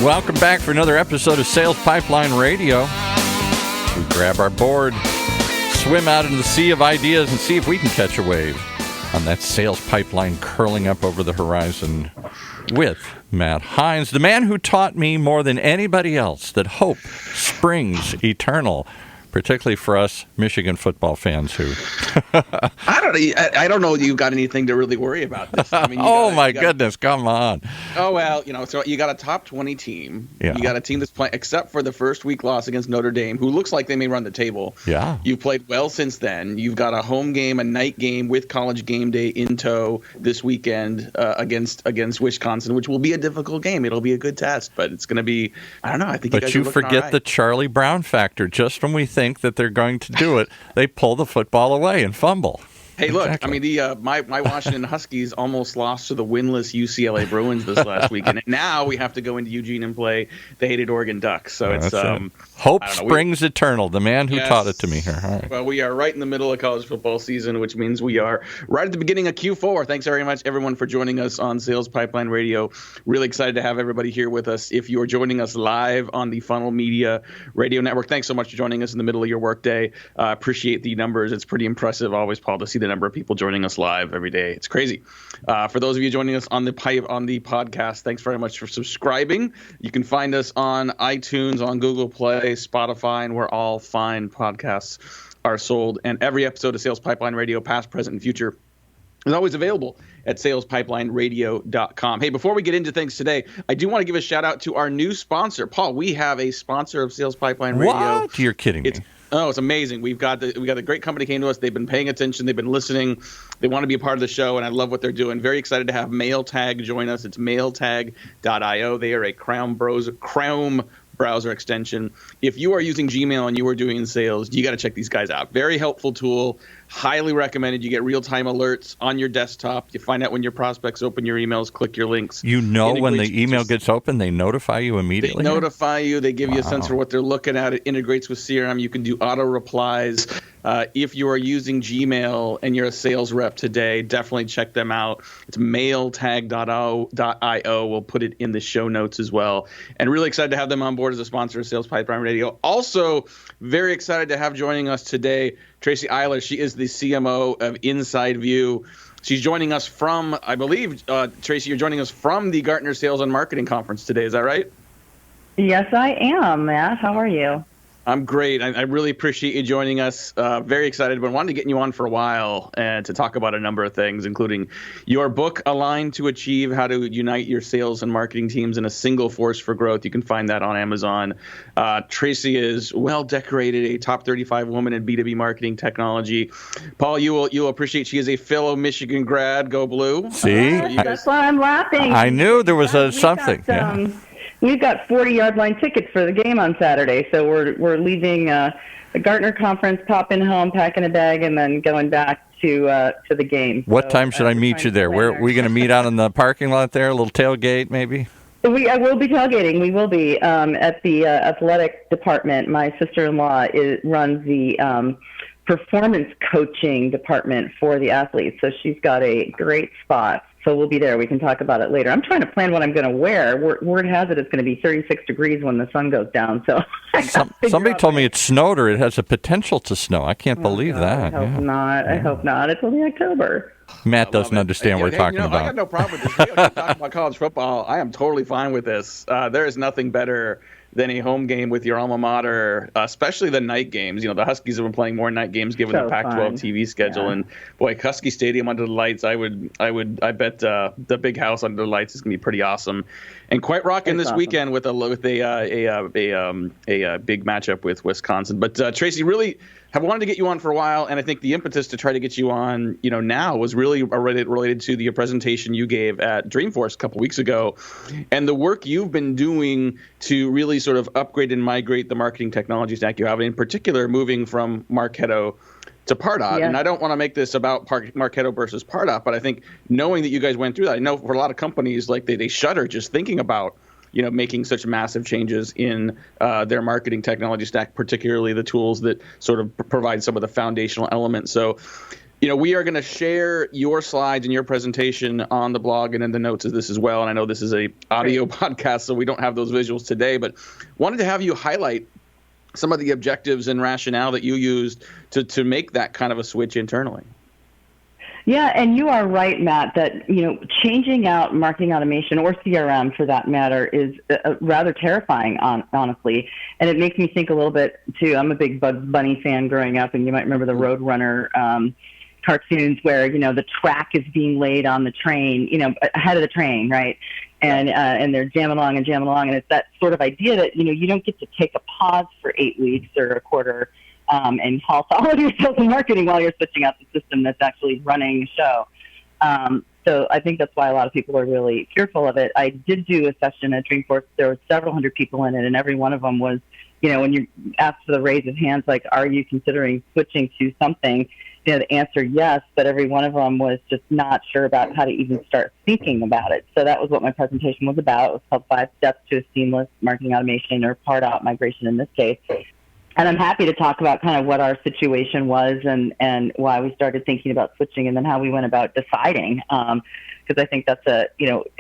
Welcome back for another episode of Sales Pipeline Radio. We grab our board, swim out into the sea of ideas, and see if we can catch a wave on that sales pipeline curling up over the horizon with Matt Hines, the man who taught me more than anybody else that hope springs eternal, particularly for us Michigan football fans who... I don't know you've got anything to really worry about this. I mean, goodness, come on. Oh, well, so you got a top 20 team. Yeah. You got a team that's playing, except for the first week loss against Notre Dame, who looks like they may run the table. Yeah. You've played well since then. You've got a home game, a night game with College Game Day in tow this weekend against Wisconsin, which will be a difficult game. It'll be a good test, but it's going to be, I don't know. I think but you forget the Charlie Brown factor. Just when we think that they're going to do it, they pull the football away and fumble. Hey, look, exactly. I mean, my Washington Huskies almost lost to the winless UCLA Bruins this last weekend, and now we have to go into Eugene and play the hated Oregon Ducks. So it's hope springs eternal. The man who taught it to me here. All right. Well, we are right in the middle of college football season, which means we are right at the beginning of Q4. Thanks very much, everyone, for joining us on Sales Pipeline Radio. Really excited to have everybody here with us. If you are joining us live on the Funnel Media Radio Network, thanks so much for joining us in the middle of your workday. Appreciate the numbers. It's pretty impressive always, Paul, to see the number of people joining us live every day. It's crazy. For those of you joining us on the podcast, thanks very much for subscribing. You can find us on iTunes, on Google Play, Spotify, and where all fine podcasts are sold. And every episode of Sales Pipeline Radio, past, present, and future, is always available at salespipelineradio.com. Hey, before we get into things today, I do want to give a shout out to our new sponsor. Paul, we have a sponsor of Sales Pipeline Radio. What? You're kidding me. Oh, it's amazing. We got a great company came to us. They've been paying attention. They've been listening. They want to be a part of the show, and I love what they're doing. Very excited to have MailTag join us. It's mailtag.io. They are a Chrome browser extension. If you are using Gmail and you are doing sales, you got to check these guys out. Very helpful tool. Highly recommended. You get real-time alerts on your desktop. You find out when your prospects open your emails, click your links. You know when the email gets open, they notify you immediately? They notify you. They give you a sense for what they're looking at. It integrates with CRM. You can do auto-replies. If you are using Gmail and you're a sales rep today, definitely check them out. It's mailtag.io. We'll put it in the show notes as well. And really excited to have them on board as a sponsor of Sales Pipeline Radio. Also, very excited to have joining us today Tracy Eiler. She is the CMO of Inside View. She's joining us from, I believe, Tracy, you're joining us from the Gartner Sales and Marketing Conference today. Is that right? Yes, I am, Matt. How are you? I'm great. I really appreciate you joining us. Very excited, but wanted to get you on for a while and to talk about a number of things, including your book, Aligned to Achieve, How to Unite Your Sales and Marketing Teams in a Single Force for Growth. You can find that on Amazon. Tracy is well decorated, a top 35 woman in B2B marketing technology. Paul, you'll appreciate she is a fellow Michigan grad. Go Blue. See? That's why I'm laughing. I knew there was something. We've got 40-yard line tickets for the game on Saturday, so we're leaving the Gartner conference, popping home, packing a bag, and then going back to the game. What time should I meet you there? Where are we going to meet out in the parking lot there? A little tailgate, maybe? I will be tailgating. We will be at the athletic department. My sister-in-law runs the performance coaching department for the athletes, so she's got a great spot. So we'll be there. We can talk about it later. I'm trying to plan what I'm going to wear. Word has it it's going to be 36 degrees when the sun goes down. So somebody told me it snowed or it has a potential to snow. I can't believe that. I hope not. Yeah. I hope not. It's only October. Matt doesn't understand what we're talking about. I got no problem with this. Talking about college football, I am totally fine with this. There is nothing better than a home game with your alma mater, especially the night games. The Huskies have been playing more night games given the Pac-12 TV schedule. Yeah. And boy, Husky Stadium under the lights, I bet the big house under the lights is going to be pretty awesome. And quite rocking this weekend with a big matchup with Wisconsin. But Tracy, really have wanted to get you on for a while, and I think the impetus to try to get you on, now was really related to the presentation you gave at Dreamforce a couple weeks ago, and the work you've been doing to really sort of upgrade and migrate the marketing technology stack you have, and in particular moving from Marketo to Pardot. Yeah. And I don't want to make this about Marketo versus Pardot, but I think knowing that you guys went through that, I know for a lot of companies, like they shudder just thinking about making such massive changes in their marketing technology stack, particularly the tools that sort of provide some of the foundational elements. So We are going to share your slides and your presentation on the blog and in the notes of this as well. And I know this is a audio podcast, so we don't have those visuals today, but wanted to have you highlight some of the objectives and rationale that you used to make that kind of a switch internally. Yeah, and you are right, Matt, that, changing out marketing automation or CRM for that matter is rather terrifying, honestly. And it makes me think a little bit, too. I'm a big Bugs Bunny fan growing up, and you might remember the Roadrunner cartoons where, the track is being laid on the train, ahead of the train, right? And they're jamming along, and it's that sort of idea that, you don't get to take a pause for 8 weeks or a quarter and halt all of your sales and marketing while you're switching out the system that's actually running the show. So I think that's why a lot of people are really fearful of it. I did do a session at Dreamforce. There were several hundred people in it, and every one of them was, when you asked for the raise of hands, like, are you considering switching to something? The answer, yes, but every one of them was just not sure about how to even start thinking about it. So that was what my presentation was about. It was called 5 Steps to a Seamless Marketing Automation, or part-out migration in this case. And I'm happy to talk about kind of what our situation was and why we started thinking about switching, and then how we went about deciding. Because I think that's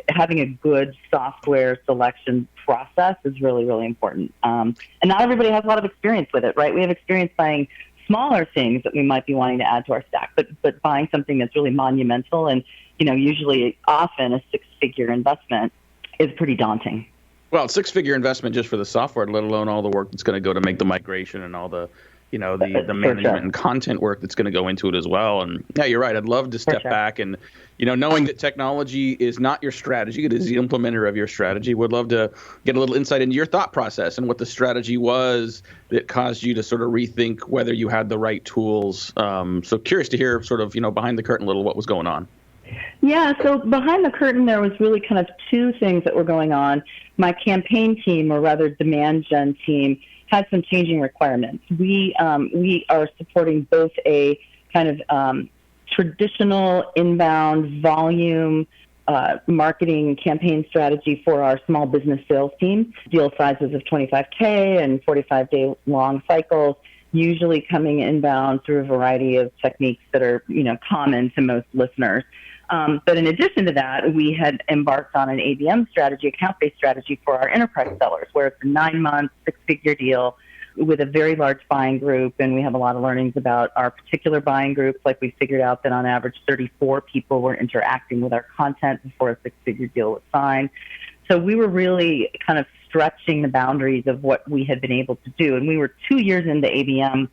having a good software selection process is really, really important. And not everybody has a lot of experience with it, right? We have experience buying smaller things that we might be wanting to add to our stack, but buying something that's really monumental and, usually often a 6-figure investment is pretty daunting. Well, 6-figure investment just for the software, let alone all the work that's going to go to make the migration and all the, the management and content work that's going to go into it as well. And yeah, you're right. I'd love to step back and, knowing that technology is not your strategy, it is the implementer of your strategy. Would love to get a little insight into your thought process and what the strategy was that caused you to sort of rethink whether you had the right tools. So curious to hear sort of, behind the curtain a little what was going on. Yeah, so behind the curtain, there was really kind of 2 things that were going on. My campaign team, or rather demand gen team, had some changing requirements. We are supporting both a kind of traditional inbound volume marketing campaign strategy for our small business sales team, deal sizes of $25K and 45-day long cycles, usually coming inbound through a variety of techniques that are, common to most listeners. But in addition to that, we had embarked on an ABM strategy, account-based strategy for our enterprise sellers, where it's a 9-month, 6-figure deal with a very large buying group. And we have a lot of learnings about our particular buying groups. Like, we figured out that on average 34 people were interacting with our content before a 6-figure deal was signed. So we were really kind of stretching the boundaries of what we had been able to do. And we were 2 years into ABM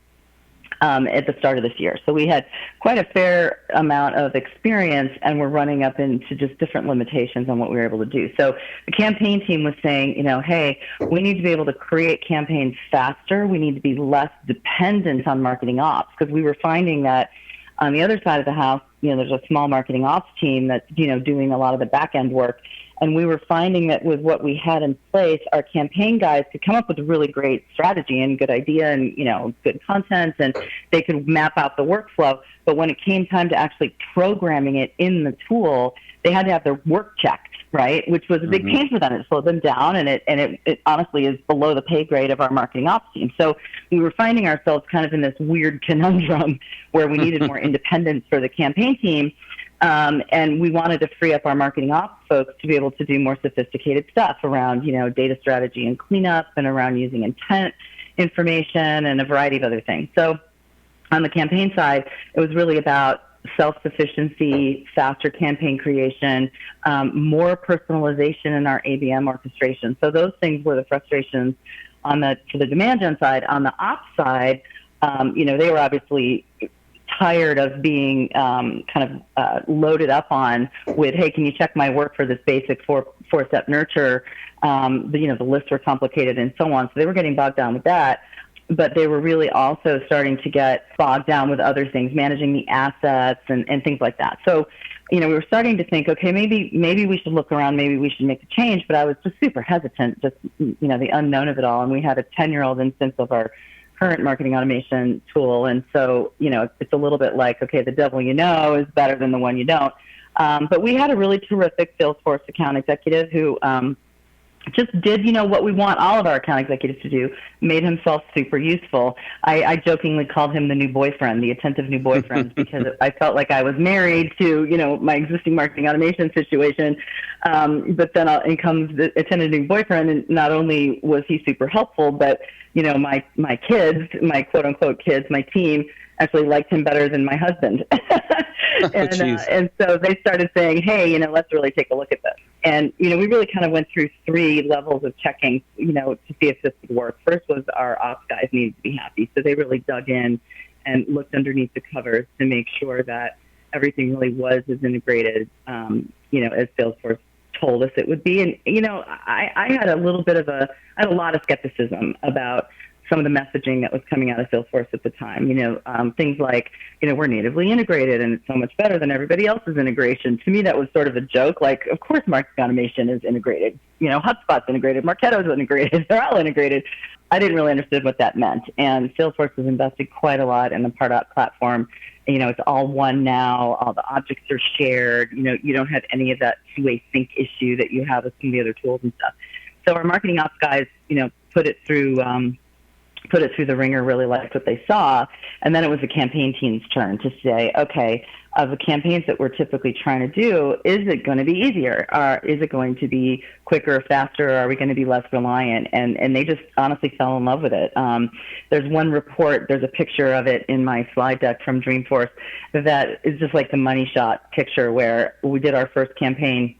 at the start of this year. So we had quite a fair amount of experience, and we're running up into just different limitations on what we were able to do. So the campaign team was saying, hey, we need to be able to create campaigns faster. We need to be less dependent on marketing ops, because we were finding that on the other side of the house, there's a small marketing ops team that's, doing a lot of the back end work. And we were finding that with what we had in place, our campaign guys could come up with a really great strategy and good idea and, good content, and they could map out the workflow. But when it came time to actually programming it in the tool, they had to have their work checked, right? Which was a big pain for them. It slowed them down, and it honestly is below the pay grade of our marketing ops team. So we were finding ourselves kind of in this weird conundrum where we needed more independence for the campaign team. And we wanted to free up our marketing ops folks to be able to do more sophisticated stuff around, data strategy and cleanup, and around using intent information and a variety of other things. So on the campaign side, it was really about self-sufficiency, faster campaign creation, more personalization in our ABM orchestration. So those things were the frustrations for the demand gen side. On the ops side, they were obviously tired of being loaded up on with, hey, can you check my work for this basic four-step nurture? The lists were complicated and so on. So they were getting bogged down with that. But they were really also starting to get bogged down with other things, managing the assets and things like that. So, we were starting to think, okay, maybe we should look around, maybe we should make a change. But I was just super hesitant, just, the unknown of it all. And we had a 10-year-old instance of our current marketing automation tool. And so, it's a little bit like, okay, the devil you know is better than the one you don't. But we had a really terrific Salesforce account executive who just did, what we want all of our account executives to do, made himself super useful. I jokingly called him the new boyfriend, the attentive new boyfriend, because I felt like I was married to, my existing marketing automation situation. But then in comes the attentive new boyfriend, and not only was he super helpful, but, my kids, my quote unquote kids, my team, actually liked him better than my husband. And so they started saying, hey, let's really take a look at this. And, we really kind of went through 3 levels of checking, to see if this would work. First was our ops guys needed to be happy. So they really dug in and looked underneath the covers to make sure that everything really was as integrated, as Salesforce told us it would be. And, I had a lot of skepticism about some of the messaging that was coming out of Salesforce at the time. Things like, we're natively integrated and it's so much better than everybody else's integration. To me, that was sort of a joke. Like, of course, marketing automation is integrated. HubSpot's integrated, Marketo's integrated, they're all integrated. I didn't really understand what that meant. And Salesforce has invested quite a lot in the Pardot platform. It's all one now. All the objects are shared. You don't have any of that two-way sync issue that you have with some of the other tools and stuff. So our marketing ops guys, put it through the ringer, really liked what they saw. And then it was the campaign team's turn to say, okay, of the campaigns that we're typically trying to do, is it going to be easier? Is it going to be quicker, faster? Or are we going to be less reliant? And they just honestly fell in love with it. There's one report, there's a picture of it in my slide deck from Dreamforce that is just like the money shot picture where we did our first campaign.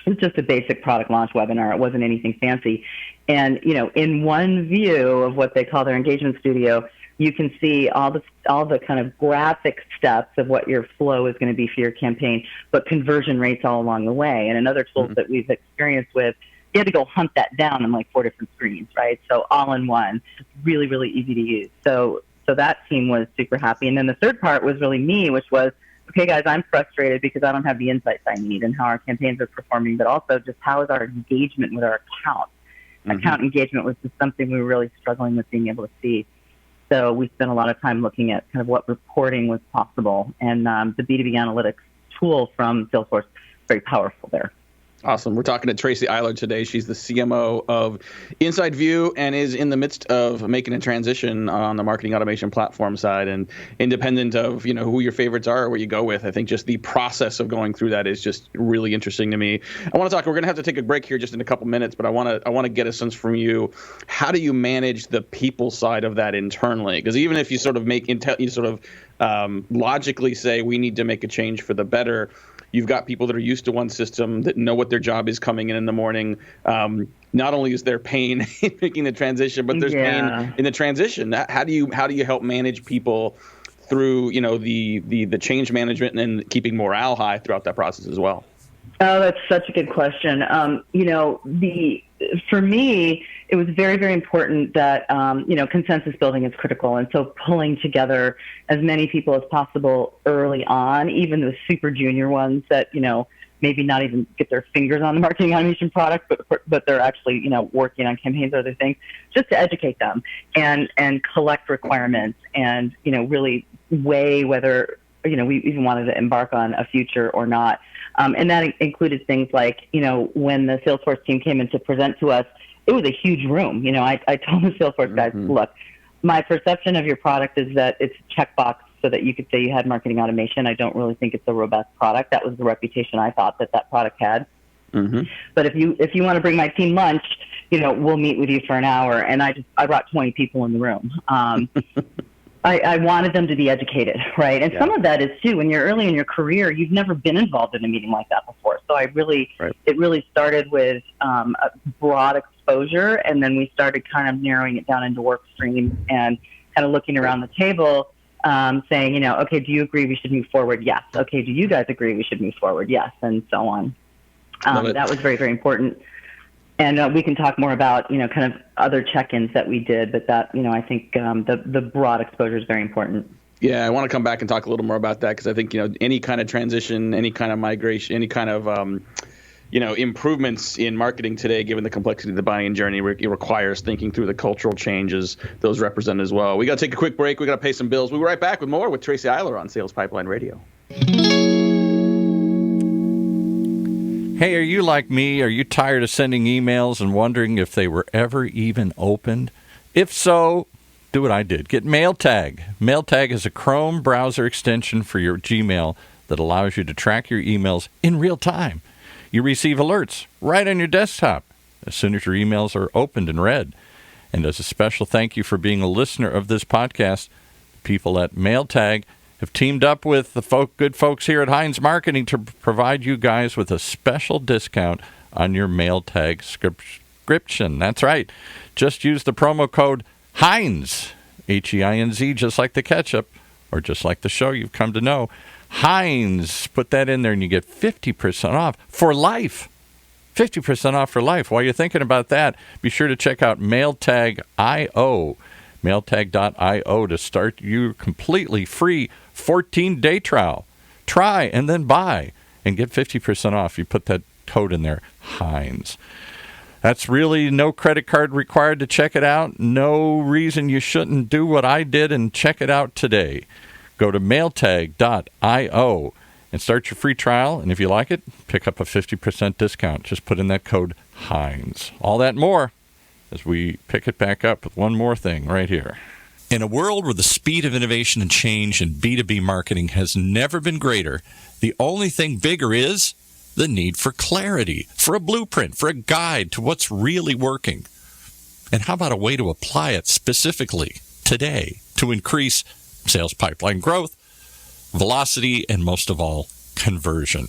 It was just a basic product launch webinar. It wasn't anything fancy. And, in one view of what they call their engagement studio, you can see all the kind of graphic steps of what your flow is going to be for your campaign, but conversion rates all along the way. And in other tools that we've experienced with, you had to go hunt that down on like 4 different screens, right? So all in one, really, really easy to use. So that team was super happy. And then the third part was really me, which was, okay, guys, I'm frustrated because I don't have the insights I need and how our campaigns are performing, but also just how is our engagement with our account. Account engagement was just something we were really struggling with being able to see. So we spent a lot of time looking at kind of what reporting was possible. And the B2B analytics tool from Salesforce, very powerful there. Awesome. We're talking to Tracy Eiler today. She's the CMO of Inside View and is in the midst of making a transition on the marketing automation platform side. And independent of, who your favorites are or what you go with, I think just the process of going through that is just really interesting to me. I want to talk, we're going to have to take a break here just in a couple minutes, but I want to get a sense from you. How do you manage the people side of that internally? Because even if you sort of logically say we need to make a change for the better, you've got people that are used to one system that know what their job is coming in the morning. Not only is there pain in making the transition, but there's pain in the transition. How do you help manage people through the change management and keeping morale high throughout that process as well? Oh, that's such a good question. For me, it was very, very important that, consensus building is critical. And so pulling together as many people as possible early on, even the super junior ones that, maybe not even get their fingers on the marketing automation product, but they're actually, working on campaigns or other things, just to educate them and collect requirements and, really weigh whether, we even wanted to embark on a future or not. And that included things like, when the Salesforce team came in to present to us, it was a huge room. I told the Salesforce guys, look, my perception of your product is that it's a checkbox so that you could say you had marketing automation. I don't really think it's a robust product. That was the reputation I thought that product had. But if you want to bring my team lunch, we'll meet with you for an hour. And I brought 20 people in the room. I wanted them to be educated, right? And some of that is too, when you're early in your career, you've never been involved in a meeting like that before. So it really started with a broad exposure, and then we started kind of narrowing it down into work streams and kind of looking around the table, saying, okay, do you agree we should move forward? Yes. Okay, do you guys agree we should move forward? Yes, and so on. That was very, very important. And we can talk more about, kind of other check-ins that we did, but that, I think the broad exposure is very important. Yeah, I want to come back and talk a little more about that because I think, any kind of transition, any kind of migration, any kind of, improvements in marketing today, given the complexity of the buying journey, it requires thinking through the cultural changes those represent as well. We got to take a quick break. We got to pay some bills. We'll be right back with more with Tracy Eiler on Sales Pipeline Radio. Hey, are you like me? Are you tired of sending emails and wondering if they were ever even opened? If so, do what I did. Get MailTag. MailTag is a Chrome browser extension for your Gmail that allows you to track your emails in real time. You receive alerts right on your desktop as soon as your emails are opened and read. And as a special thank you for being a listener of this podcast, people at MailTag have teamed up with the good folks here at Heinz Marketing to provide you guys with a special discount on your MailTag subscription. That's right. Just use the promo code Heinz, H-E-I-N-Z, just like the ketchup, or just like the show you've come to know. Heinz, put that in there and you get 50% off for life. 50% off for life. While you're thinking about that, be sure to check out MailTag.io, MailTag.io, to start your completely free 14-day trial. Try and then buy and get 50% off. You put that code in there, Heinz. That's really no credit card required to check it out. No reason you shouldn't do what I did and check it out today. Go to MailTag.io and start your free trial. And if you like it, pick up a 50% discount. Just put in that code Heinz. All that and more as we pick it back up with one more thing right here. In a world where the speed of innovation and change in B2B marketing has never been greater, the only thing bigger is the need for clarity, for a blueprint, for a guide to what's really working. And how about a way to apply it specifically today to increase sales pipeline growth, velocity, and most of all, conversion?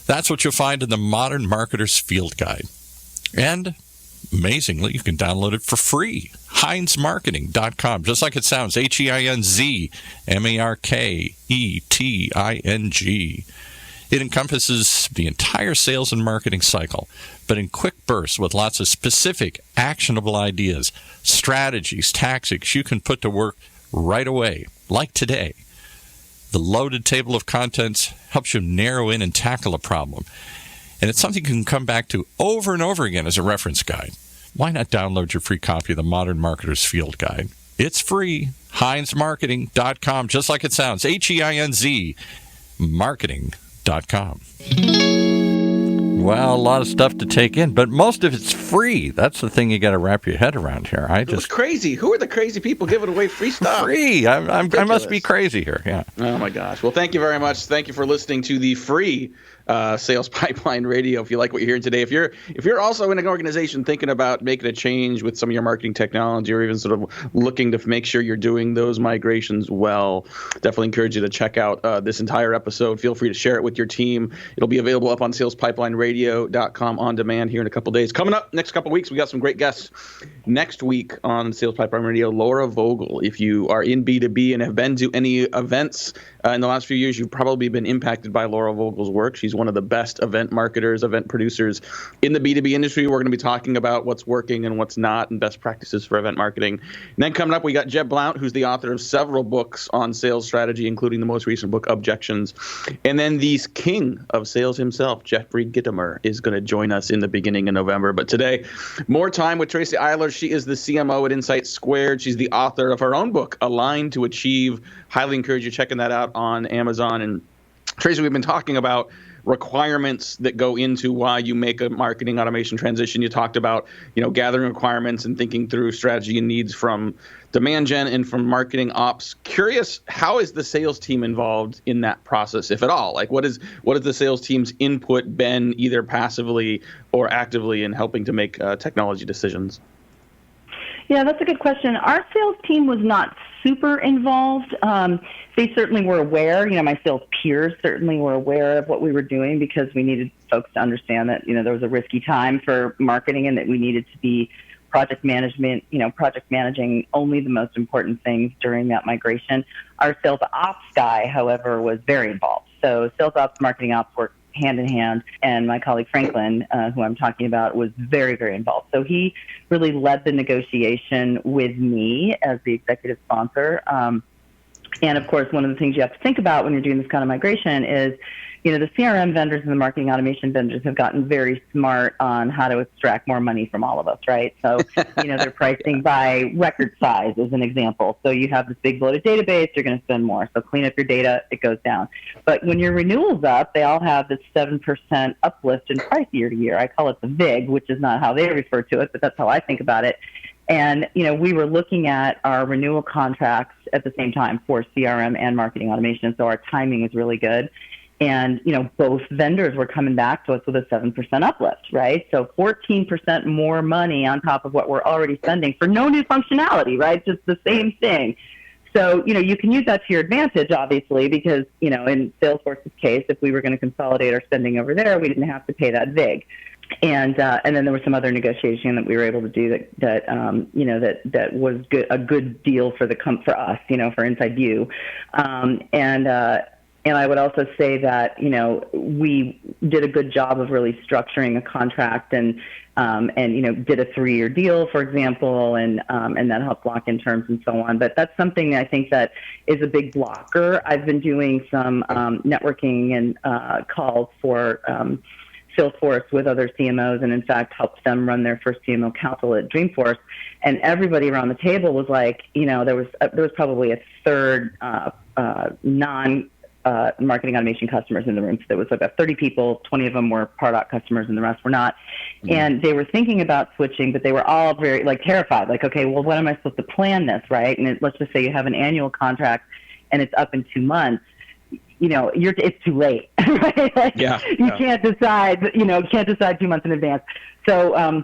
That's what you'll find in the Modern Marketer's Field Guide. And amazingly, you can download it for free. HeinzMarketing.com, just like it sounds, HeinzMarketing. It encompasses the entire sales and marketing cycle, but in quick bursts with lots of specific, actionable ideas, strategies, tactics you can put to work right away, like today. The loaded table of contents helps you narrow in and tackle a problem. And it's something you can come back to over and over again as a reference guide. Why not download your free copy of the Modern Marketer's Field Guide? It's free. HeinzMarketing.com, just like it sounds. HEINZ, marketing.com. Well, a lot of stuff to take in, but most of it's free. That's the thing you got to wrap your head around here. It's crazy. Who are the crazy people giving away free stuff? Free. I must be crazy here. Yeah. Oh my gosh. Well, thank you very much. Thank you for listening to the free Sales Pipeline Radio. If you like what you're hearing today, if you're also in an organization thinking about making a change with some of your marketing technology, or even sort of looking to make sure you're doing those migrations well, definitely encourage you to check out this entire episode. Feel free to share it with your team. It'll be available up on SalesPipelineRadio.com on demand here in a couple days. Coming up next couple weeks, we got some great guests. Next week on Sales Pipeline Radio, Laura Vogel. If you are in B2B and have been to any events in the last few years, you've probably been impacted by Laura Vogel's work. She's one of the best event marketers, event producers in the B2B industry. We're going to be talking about what's working and what's not and best practices for event marketing. And then coming up, we got Jeb Blount, who's the author of several books on sales strategy, including the most recent book, Objections. And then the king of sales himself, Jeffrey Gitomer, is going to join us in the beginning of November. But today, more time with Tracy Eiler. She is the CMO at Insight Squared. She's the author of her own book, Aligned to Achieve. Highly encourage you checking that out on Amazon. And Tracy, we've been talking about requirements that go into why you make a marketing automation transition. You talked about, gathering requirements and thinking through strategy and needs from demand gen and from marketing ops. Curious, how is the sales team involved in that process, if at all? Like, what is the sales team's input been, either passively or actively, in helping to make technology decisions? Yeah, that's a good question. Our sales team was not super involved. They certainly were aware. My sales peers certainly were aware of what we were doing, because we needed folks to understand that, there was a risky time for marketing and that we needed to be project managing only the most important things during that migration. Our sales ops guy, however, was very involved. So sales ops, marketing ops work hand in hand, and my colleague Franklin, who I'm talking about, was very, very involved. So he really led the negotiation with me as the executive sponsor. And of course, one of the things you have to think about when you're doing this kind of migration is the CRM vendors and the marketing automation vendors have gotten very smart on how to extract more money from all of us, right? So, they're pricing by record size as an example. So you have this big bloated database, you're going to spend more. So clean up your data, it goes down. But when your renewal's up, they all have this 7% uplift in price year to year. I call it the VIG, which is not how they refer to it, but that's how I think about it. And, we were looking at our renewal contracts at the same time for CRM and marketing automation. So our timing is really good. And, both vendors were coming back to us with a 7% uplift, right? So 14% more money on top of what we're already spending for no new functionality, right? Just the same thing. So, you can use that to your advantage, obviously, because, in Salesforce's case, if we were going to consolidate our spending over there, we didn't have to pay that VIG. And then there was some other negotiation that we were able to do that was good, a good deal for for us, for Inside View. And I would also say that, we did a good job of really structuring a contract and did a 3-year deal, for example, and that helped lock in terms and so on. But that's something I think that is a big blocker. I've been doing some networking and calls for Salesforce with other CMOs, and in fact helped them run their first CMO council at Dreamforce. And everybody around the table was like, there was probably a third marketing automation customers in the room. So there was about 30 people, 20 of them were Pardot customers and the rest were not. Mm-hmm. And they were thinking about switching, but they were all very terrified. Like, okay, well, what am I supposed to plan this, right? And let's just say you have an annual contract and it's up in 2 months. It's too late, right? You can't decide, can't decide 2 months in advance. So,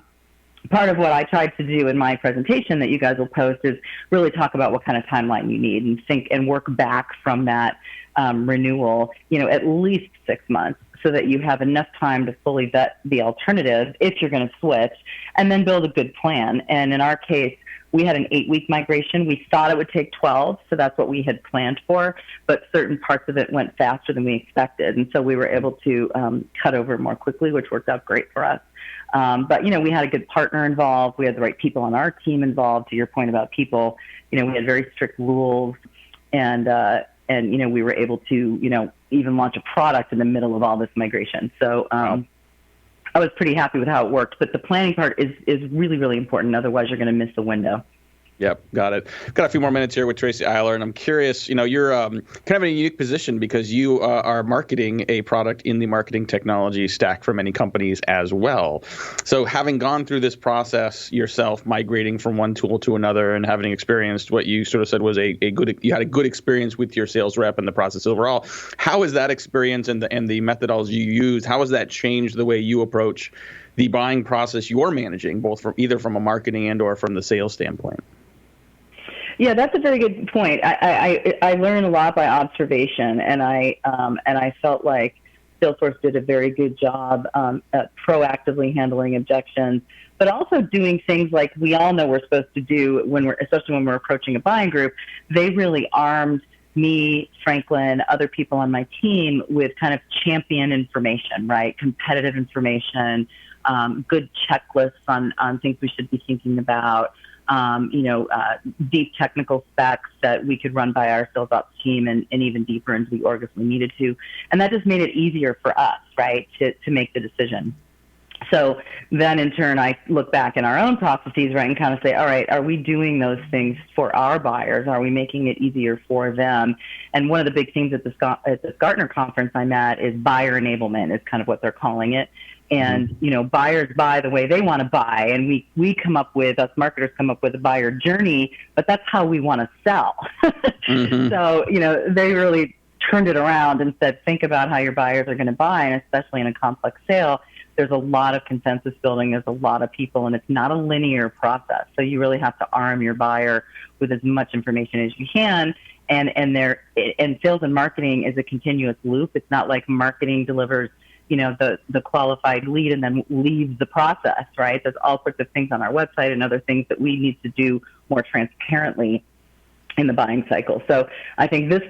part of what I tried to do in my presentation that you guys will post is really talk about what kind of timeline you need and think and work back from that renewal, at least 6 months, so that you have enough time to fully vet the alternative if you're going to switch, and then build a good plan. And in our case, we had an 8-week migration. We thought it would take 12, so that's what we had planned for, but certain parts of it went faster than we expected. And so we were able to cut over more quickly, which worked out great for us. But, we had a good partner involved. We had the right people on our team involved. To your point about people, we had very strict rules, and we were able to, even launch a product in the middle of all this migration. So, I was pretty happy with how it worked, but the planning part is really, really important. Otherwise, you're going to miss the window. Yep, got it. Got a few more minutes here with Tracy Eiler, and I'm curious, you're kind of in a unique position because you are marketing a product in the marketing technology stack for many companies as well. So having gone through this process yourself, migrating from one tool to another and having experienced what you sort of said was you had a good experience with your sales rep and the process overall, how has that experience and the methodology you use, how has that changed the way you approach the buying process you're managing, both from either from a marketing and or from the sales standpoint? Yeah, that's a very good point. I learned a lot by observation, and I felt like Salesforce did a very good job at proactively handling objections, but also doing things like we all know we're supposed to do especially when we're approaching a buying group. They really armed me, Franklin, other people on my team with kind of champion information, right? Competitive information, good checklists on things we should be thinking about. Deep technical specs that we could run by our sales ops team and even deeper into the org if we needed to. And that just made it easier for us, right, to make the decision. So then in turn, I look back in our own processes, right, and kind of say, all right, are we doing those things for our buyers? Are we making it easier for them? And one of the big things at this Gartner conference I'm at is buyer enablement is kind of what they're calling it. And, buyers buy the way they want to buy. And us marketers come up with a buyer journey, but that's how we want to sell. Mm-hmm. So, they really turned it around and said, think about how your buyers are going to buy. And especially in a complex sale, there's a lot of consensus building. There's a lot of people, and it's not a linear process. So you really have to arm your buyer with as much information as you can. And sales and marketing is a continuous loop. It's not like marketing delivers the qualified lead and then leaves the process, right? There's all sorts of things on our website and other things that we need to do more transparently in the buying cycle. So I think this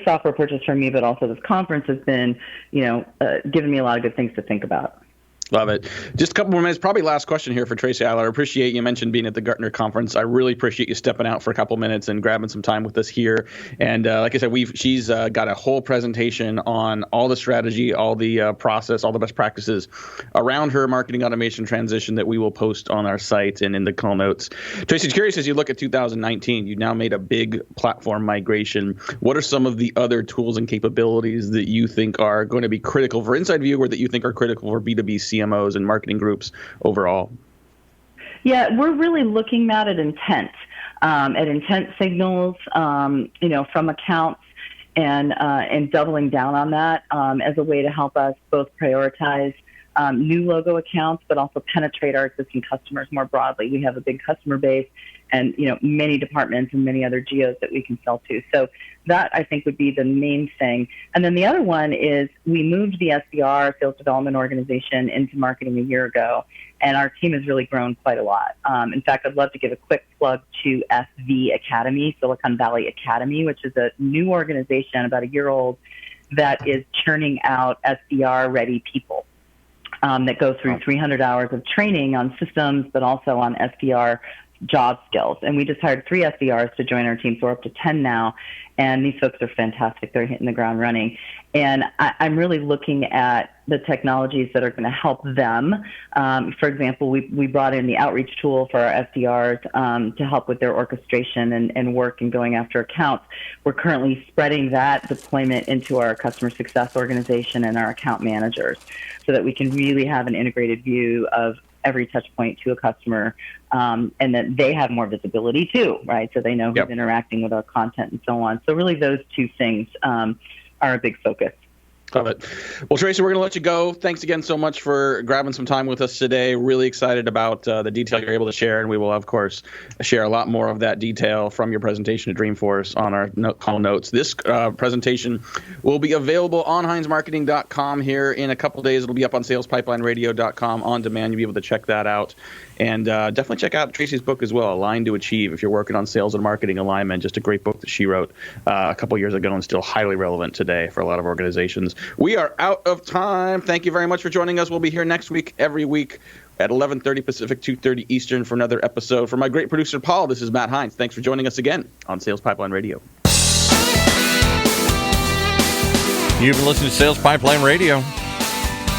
software purchase for me, but also this conference has been, given me a lot of good things to think about. Love it. Just a couple more minutes. Probably last question here for Tracy Eiler. I appreciate you mentioned being at the Gartner conference. I really appreciate you stepping out for a couple minutes and grabbing some time with us here. And like I said, she's got a whole presentation on all the strategy, all the process, all the best practices around her marketing automation transition that we will post on our site and in the call notes. Tracy, curious, as you look at 2019, you now made a big platform migration. What are some of the other tools and capabilities that you think are going to be critical for Inside View, or that you think are critical for B2B CMOs and marketing groups overall? Yeah, we're really looking at intent signals, from accounts, and doubling down on that as a way to help us both prioritize new logo accounts, but also penetrate our existing customers more broadly. We have a big customer base, and many departments and many other geos that we can sell to. So that, I think, would be the main thing. And then the other one is we moved the SDR, sales development organization, into marketing a year ago, and our team has really grown quite a lot. In fact, I'd love to give a quick plug to SV Academy, Silicon Valley Academy, which is a new organization, about a year old, that is churning out SDR-ready people that go through 300 hours of training on systems, but also on SDR job skills. And we just hired 3 SDRs to join our team, so we're up to 10 now. And these folks are fantastic. They're hitting the ground running. And I'm really looking at the technologies that are going to help them. For example, we brought in the outreach tool for our SDRs to help with their orchestration and work and going after accounts. We're currently spreading that deployment into our customer success organization and our account managers, so that we can really have an integrated view of every touch point to a customer, and that they have more visibility too, right? So they know who's interacting with our content and so on. So really those two things are a big focus. Love it. Well, Tracy, we're going to let you go. Thanks again so much for grabbing some time with us today. Really excited about the detail you're able to share, and we will, of course, share a lot more of that detail from your presentation at Dreamforce on our call notes. This presentation will be available on HeinzMarketing.com here in a couple days. It'll be up on SalesPipelineRadio.com on demand. You'll be able to check that out. And definitely check out Tracy's book as well, Align to Achieve, if you're working on sales and marketing alignment. Just a great book that she wrote a couple years ago and still highly relevant today for a lot of organizations. We are out of time. Thank you very much for joining us. We'll be here next week, every week at 11:30 Pacific, 2:30 Eastern for another episode. For my great producer, Paul, this is Matt Heinz. Thanks for joining us again on Sales Pipeline Radio. You've been listening to Sales Pipeline Radio,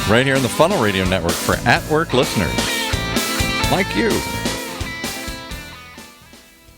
right here on the Funnel Radio Network for at-work listeners like you.